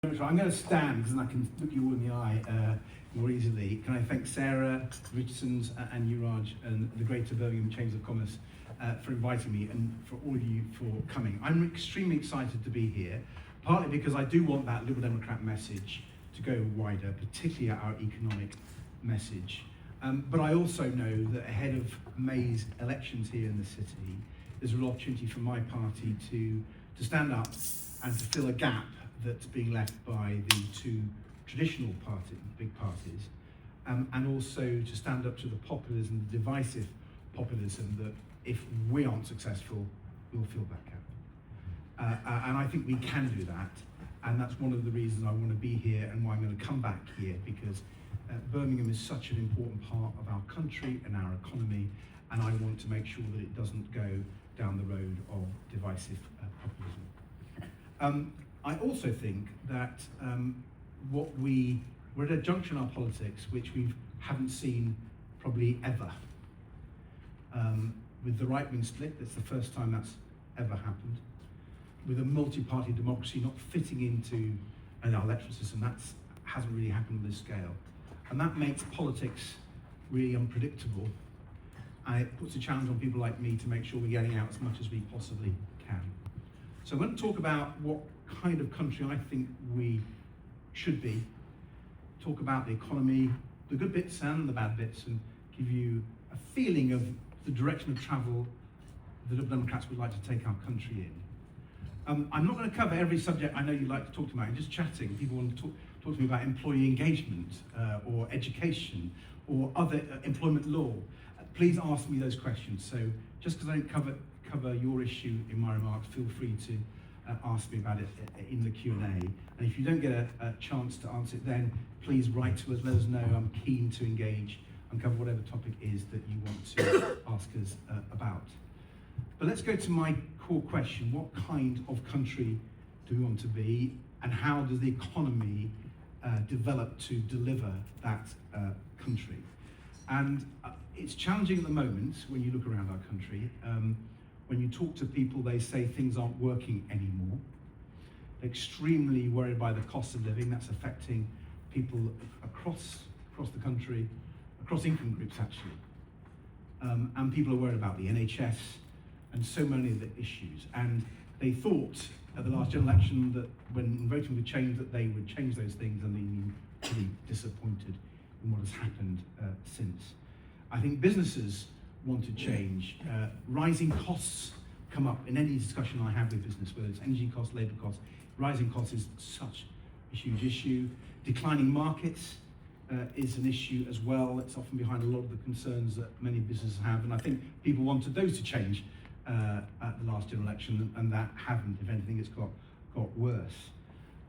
I'm going to stand because then I can look you all in the eye more easily. Can I thank Sarah Richardson's and you, Raj, and the Greater Birmingham Chambers of Commerce for inviting me, and for all of you for coming. I'm extremely excited to be here, partly because I do want that Liberal Democrat message to go wider, particularly our economic message. But I also know that ahead of May's elections here in the city, there's a real opportunity for my party to stand up and to fill a gap that's being left by the two traditional big parties, and also to stand up to the populism, the divisive populism that, if we aren't successful, we'll fill that gap. And I think we can do that, and that's one of the reasons I want to be here and why I'm going to come back here, because Birmingham is such an important part of our country and our economy, and I want to make sure that it doesn't go down the road of divisive populism. I also think that we're at a juncture in our politics which we haven't seen probably ever. With the right-wing split, that's the first time that's ever happened. With a multi-party democracy not fitting into our electoral system, that hasn't really happened on this scale. And that makes politics really unpredictable. And it puts a challenge on people like me to make sure we're getting out as much as we possibly can. So I'm going to talk about what kind of country I think we should be, talk about the economy, the good bits and the bad bits, and give you a feeling of the direction of travel the Liberal Democrats would like to take our country in. I'm not going to cover every subject I know you'd like to talk to me about. I'm just chatting. People want to talk to me about employee engagement or education or other employment law. Please ask me those questions. So just because I don't cover your issue in my remarks, feel free to ask me about it in the Q&A. And if you don't get a chance to answer it then, please write to us, let us know. I'm keen to engage and cover whatever topic is that you want to ask us about. But let's go to my core question. What kind of country do we want to be, and how does the economy develop to deliver that country? And it's challenging at the moment when you look around our country. When you talk to people, they say things aren't working anymore. They're extremely worried by the cost of living. That's affecting people across the country, across income groups actually. And people are worried about the NHS and so many of the issues. And they thought at the last general election that when voting for change that they would change those things, and they've been pretty disappointed in what has happened since. I think businesses want to change. Rising costs come up in any discussion I have with business, whether it's energy costs, labour costs. Rising costs is such a huge issue. Declining markets is an issue as well. It's often behind a lot of the concerns that many businesses have, and I think people wanted those to change at the last general election, and that haven't. If anything, it's got worse.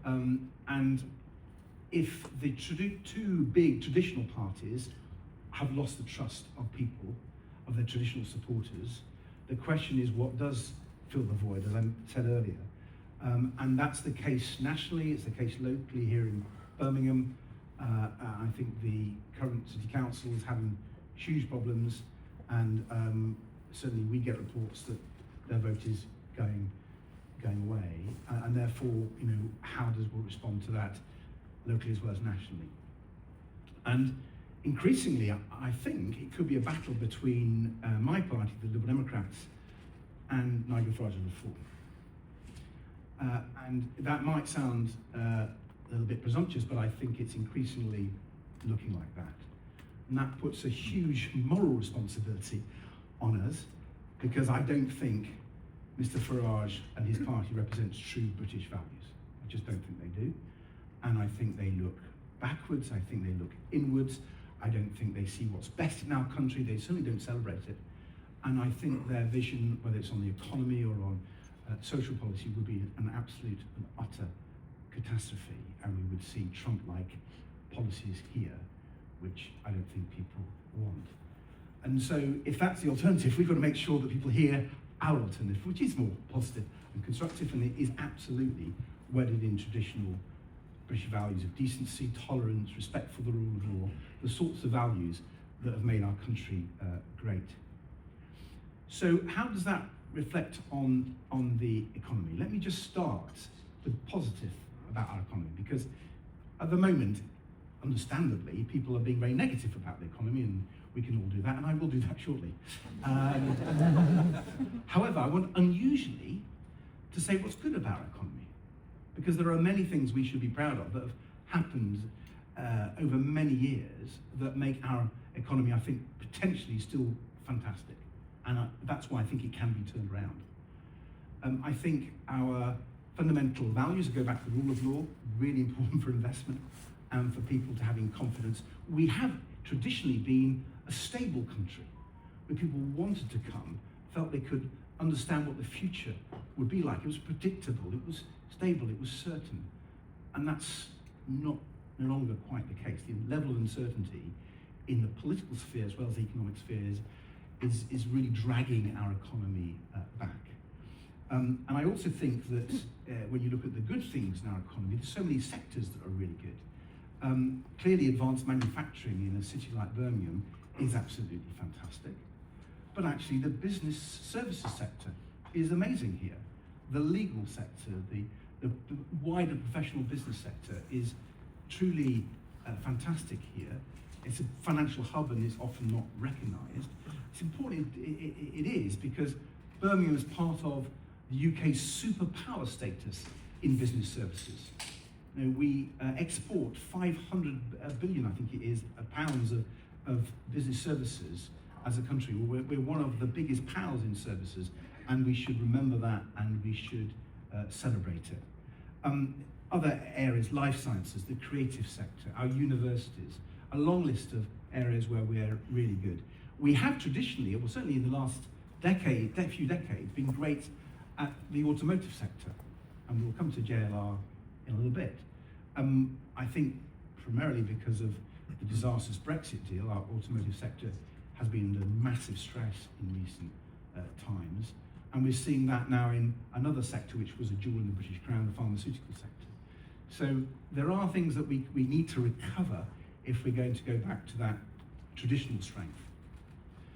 And if the two big traditional parties have lost the trust of people, of their traditional supporters, the question is what does fill the void, as I said earlier. And that's the case nationally, it's the case locally here in Birmingham. I think the current city council is having huge problems, and certainly we get reports that their vote is going away, and therefore, how does we respond to that locally as well as nationally? And increasingly, I think it could be a battle between my party, the Liberal Democrats, and Nigel Farage's Reform. And that might sound a little bit presumptuous, but I think it's increasingly looking like that. And that puts a huge moral responsibility on us, because I don't think Mr. Farage and his party represents true British values. I just don't think they do. And I think they look backwards, I think they look inwards. I don't think they see what's best in our country. They certainly don't celebrate it. And I think their vision, whether it's on the economy or on social policy, would be an absolute and utter catastrophe. And we would see Trump-like policies here, which I don't think people want. And so if that's the alternative, we've got to make sure that people hear our alternative, which is more positive and constructive, and it is absolutely wedded in traditional British values of decency, tolerance, respect for the rule of law, the sorts of values that have made our country great. So how does that reflect on the economy? Let me just start with positive about our economy, because at the moment, understandably, people are being very negative about the economy, and we can all do that, and I will do that shortly. However, I want unusually to say what's good about our economy, because there are many things we should be proud of that have happened over many years that make our economy, I think, potentially still fantastic. And that's why I think it can be turned around. I think our fundamental values go back to the rule of law, really important for investment and for people to having confidence. We have traditionally been a stable country, where people wanted to come, felt they could understand what the future would be like. It was predictable, it was stable, it was certain. And that's no longer quite the case. The level of uncertainty in the political sphere as well as the economic spheres is really dragging our economy back. And I also think that when you look at the good things in our economy, there's so many sectors that are really good. Clearly, advanced manufacturing in a city like Birmingham is absolutely fantastic. But actually, the business services sector is amazing here. The legal sector, the wider professional business sector is truly fantastic here. It's a financial hub and is often not recognised. It's important, it is, because Birmingham is part of the UK's superpower status in business services. You know, we export 500 billion, I think it is, pounds of business services as a country. We're one of the biggest powers in services, and we should remember that, and we should celebrate it. Other areas, life sciences, the creative sector, our universities, a long list of areas where we're really good. We have traditionally, or certainly in the last few decades, been great at the automotive sector, and we'll come to JLR in a little bit. I think primarily because of the disastrous Brexit deal, our automotive sector has been under massive stress in recent times, and we're seeing that now in another sector which was a jewel in the British crown, the pharmaceutical sector. So there are things that we need to recover if we're going to go back to that traditional strength.